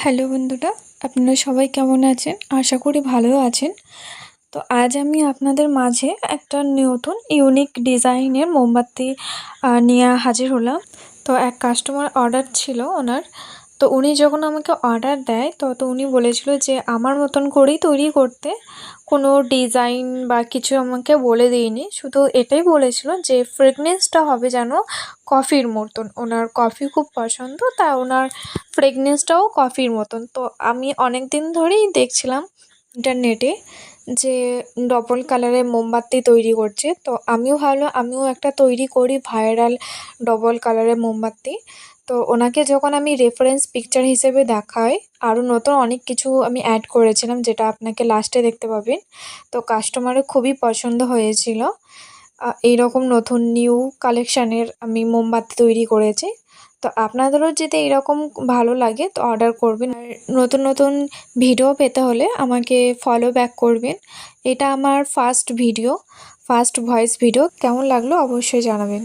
Hello বন্ধুরা, আপনারা সবাই কেমন আছেন? আশা করি ভালো আছেন। তো আজ আমি আপনাদের মাঝে একটা নতুন ইউনিক ডিজাইনের মোমবাতি নিয়ে হাজির হলাম। তো এক কাস্টমার অর্ডার ছিল ওনার। তো উনি যখন আমাকে অর্ডার দেয় তো উনি বলেছিল যে আমার মতন করেই তৈরি করতে, কোনো ডিজাইন বা কিছু আমাকে বলে দেয়নি। শুধু এটাই বলেছিল যে ফ্রেগনেন্সটা হবে যেন কফির মতন। ওনার কফি খুব পছন্দ, তাই ওনার ফ্রেগনেন্সটাও কফির মতন। তো আমি অনেক দিন ধরেই দেখছিলাম ইন্টারনেটে যে ডবল কালারের মোমবাতি তৈরি করছে। তো আমিও ভাবলাম আমিও একটা তৈরি করি ভাইরাল ডবল কালারের মোমবাতি। তো ওনাকে যখন আমি রেফারেন্স পিকচার হিসেবে দেখাই, আরও নতুন অনেক কিছু আমি অ্যাড করেছিলাম যেটা আপনাকে লাস্টে দেখতে পাবেন। তো কাস্টমারের খুবই পছন্দ হয়েছিল। এইরকম নতুন নিউ কালেকশানের আমি মোমবাতি তৈরি করেছি। তো আপনাদেরও যদি এরকম ভালো লাগে তো অর্ডার করবেন। আর নতুন নতুন ভিডিও পেতে হলে আমাকে ফলো ব্যাক করবেন। এটা আমার ফার্স্ট ভয়েস ভিডিও। কেমন লাগলো অবশ্যই জানাবেন।